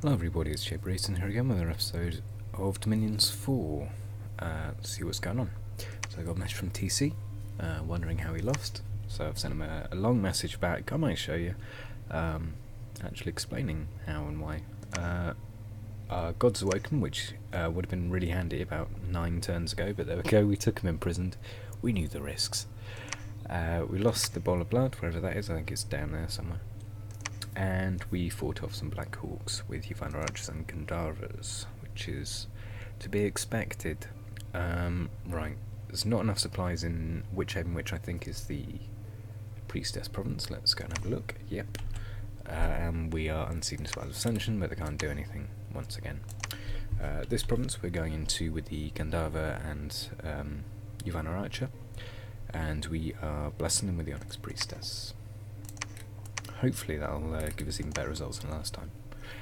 Hello everybody, it's jBrereton here again with another episode of Dominions 4. Let's see what's going on. So I got a message from TC, wondering how he lost. So I've sent him a long message back, I might show you, actually explaining how and why. God's Awoken, which would have been really handy about 9 turns ago, but there we go, we took him imprisoned. We knew the risks. We lost the Bowl of Blood, wherever that is, I think it's down there somewhere. And we fought off some Black Hawks with Naiads and Koktyiads, which is to be expected. Right, there's not enough supplies in Witchhaven, which I think is the Priestess province. Let's go and have a look. Yep. We are unseen as well as Ascension, but they can't do anything once again. This province we're going into with the Gandharva and Naiads, and we are blessing them with the Onyx Priestess. Hopefully that'll give us even better results than last time.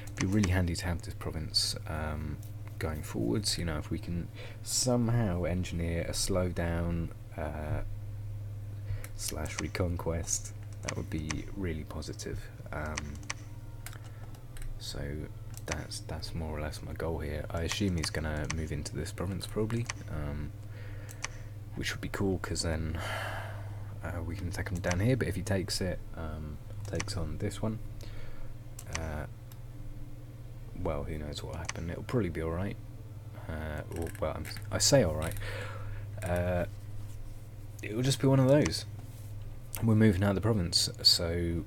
It'd be really handy to have this province going forwards. You know, if we can somehow engineer a slowdown / reconquest, that would be really positive. So that's more or less my goal here. I assume he's going to move into this province probably, which would be cool because then we can take him down here. But if he takes it. Takes on this one, well, who knows what will happen. It'll probably be alright, or, well, I say alright, it'll just be one of those. We're moving out of the province, so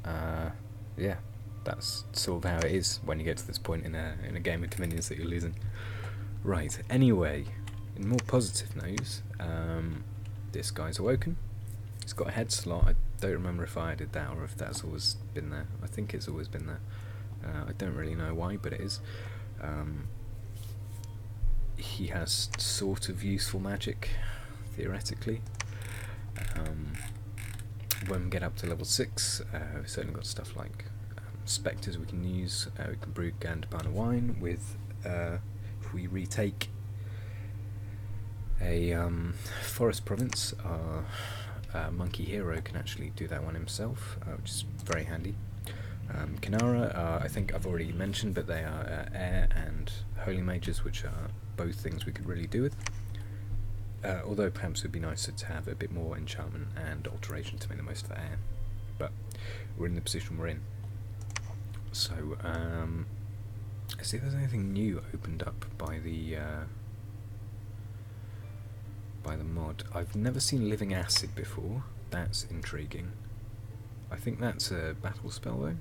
yeah, that's sort of how it is when you get to this point in a game of Dominions that you're losing. Right, anyway, in more positive news, this guy's awoken. He's got a head slot. I don't remember if I did that or if that's always been there. I think it's always been there. I don't really know why, but it is. He has sort of useful magic, theoretically. When we get up to level 6, we've certainly got stuff like spectres we can use. We can brew Gandharva wine with, if we retake a forest province, Monkey Hero can actually do that one himself, which is very handy. Kanara, I think I've already mentioned, but they are air and holy mages, which are both things we could really do with. Although perhaps it would be nicer to have a bit more enchantment and alteration to make the most of the air. But we're in the position we're in. So, let's see if there's anything new opened up by the mod. I've never seen Living Acid before. That's intriguing. I think that's a battle spell though.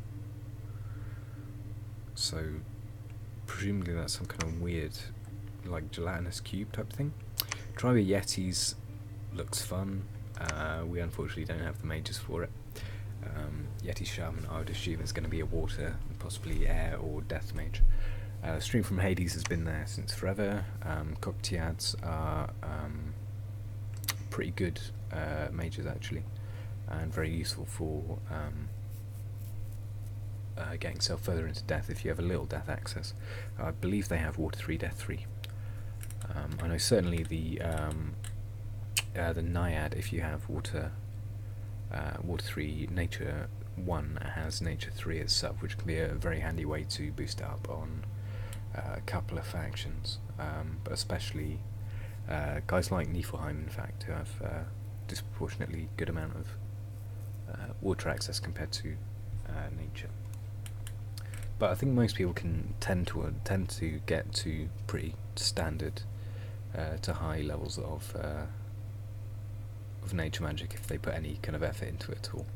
So presumably that's some kind of weird, like gelatinous cube type thing. Tribe of Yetis looks fun. We unfortunately don't have the mages for it. Yeti Shaman, I would assume, is going to be a water, possibly air or death mage. Stream from Hades has been there since forever. Koktyiads are pretty good mages actually, and very useful for getting yourself further into death if you have a little death access. I believe they have water 3, death 3. I know certainly the Naiad, if you have water 3, nature 1 has nature 3 itself, which can be a very handy way to boost it up on a couple of factions, but especially guys like Niflheim, in fact, who have disproportionately good amount of water access compared to nature. But I think most people can tend to get to pretty standard to high levels of nature magic if they put any kind of effort into it at all.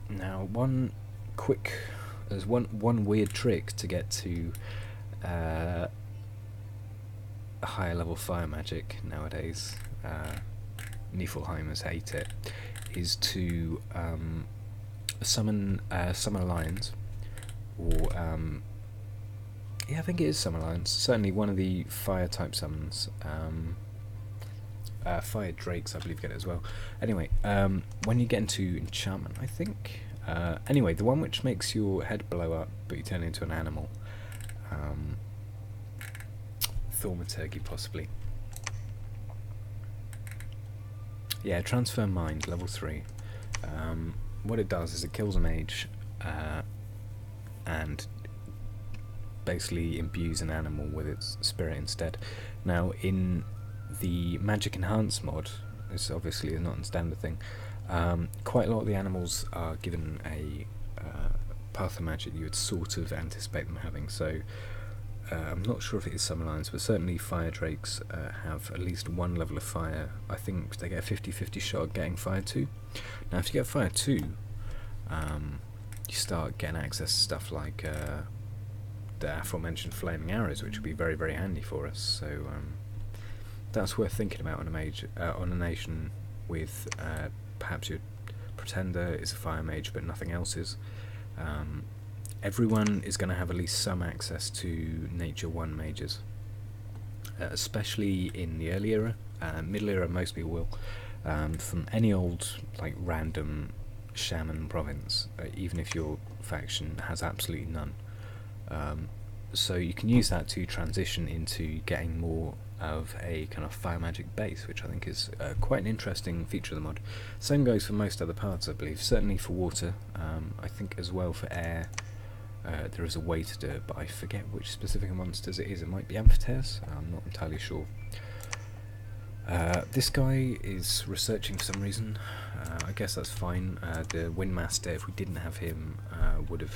Now, there's one weird trick to get to higher level fire magic nowadays. Niflheimers hate it. Is to summon lions, or yeah, I think it is summon lions. Certainly one of the fire type summons. Fire drakes, I believe, get it as well. Anyway, when you get into enchantment, I think. Anyway, the one which makes your head blow up, but you turn into an animal. Thaumaturgy, possibly. Yeah, transfer mind, level 3. what it does is it kills a mage and basically imbues an animal with its spirit instead. Now, in the Magic Enhance mod, this obviously is not a standard thing, quite a lot of the animals are given a path of magic you would sort of anticipate them having, so I'm not sure if it is Summer Lions, but certainly Fire Drakes have at least one level of fire. I think they get a 50-50 shot at getting Fire 2. Now if you get Fire 2, you start getting access to stuff like the aforementioned Flaming Arrows, which would be very, very handy for us, so that's worth thinking about on a mage, on a nation with perhaps your Pretender is a Fire Mage but nothing else is. Everyone is going to have at least some access to Nature 1 mages, especially in the early era. Middle era most people will, from any old like random shaman province, even if your faction has absolutely none. So you can use that to transition into getting more of a kind of fire magic base, which I think is quite an interesting feature of the mod. Same goes for most other parts, I believe. Certainly for water, I think as well for air. There is a way to do it, but I forget which specific monsters it is. It might be amphitheaters, I'm not entirely sure. This guy is researching for some reason. I guess that's fine. The Windmaster, if we didn't have him, would have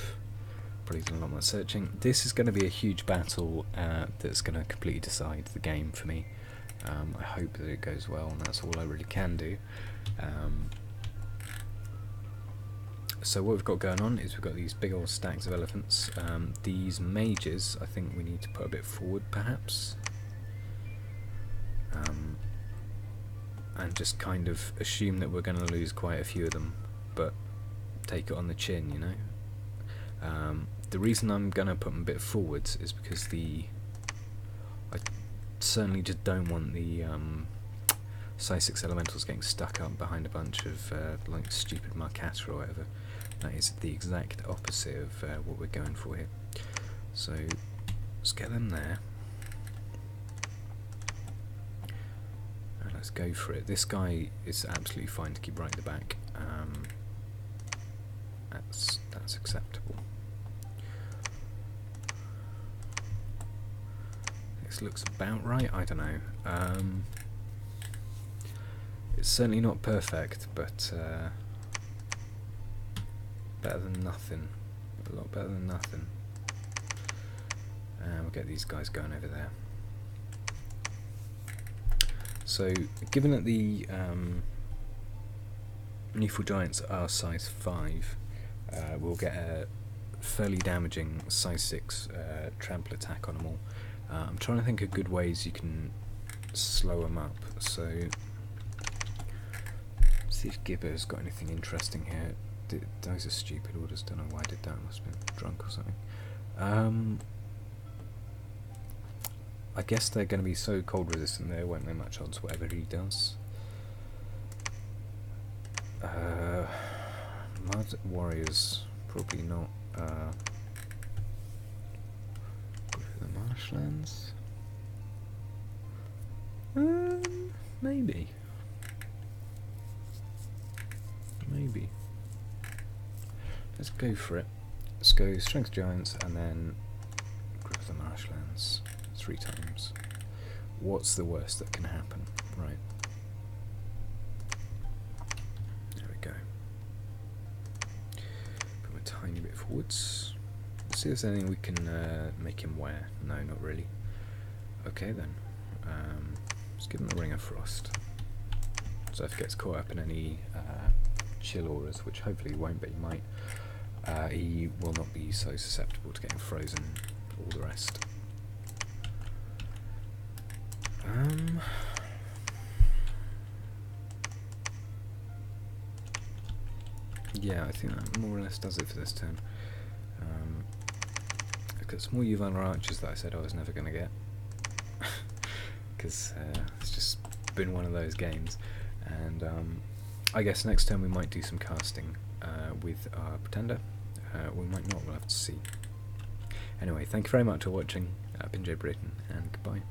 probably done a lot more searching. This is going to be a huge battle that's going to completely decide the game for me. I hope that it goes well, and that's all I really can do. So what we've got going on is we've got these big old stacks of elephants. These mages, I think we need to put a bit forward, perhaps. And just kind of assume that we're going to lose quite a few of them, but take it on the chin, you know. The reason I'm going to put them a bit forwards is because I certainly just don't want the size 6 elementals getting stuck up behind a bunch of like stupid Marcata or whatever. That is the exact opposite of what we're going for here. So let's get them there. And let's go for it. This guy is absolutely fine to keep right at the back. That's acceptable. This looks about right. I don't know. It's certainly not perfect, but better than nothing. A lot better than nothing. And we'll get these guys going over there. So, given that the Nephil Giants are size 5, we'll get a fairly damaging size 6 trample attack on them all. I'm trying to think of good ways you can slow them up. So, see if Gibber's got anything interesting here. Those are stupid orders, don't know why I did that, must have been drunk or something. I guess they're going to be so cold resistant there won't make much odds whatever he does. Mud Warriors, probably not. Go for the marshlands? Maybe. Maybe. Let's go for it. Let's go Strength Giants and then Grip of the Marshlands 3 times. What's the worst that can happen? Right. There we go. Put him a tiny bit forwards. Let's see if there's anything we can make him wear. No, not really. Okay then. Let's give him a Ring of Frost. So if he gets caught up in any chill auras, which hopefully he won't, but he might, he will not be so susceptible to getting frozen, all the rest. Yeah, I think that more or less does it for this turn. I've got some more Uvalar archers that I said I was never going to get, because it's just been one of those games, and I guess next turn we might do some casting with our Pretender. We might not, we'll have to see. Anyway, thank you very much for watching. I've been jBrereton, and goodbye.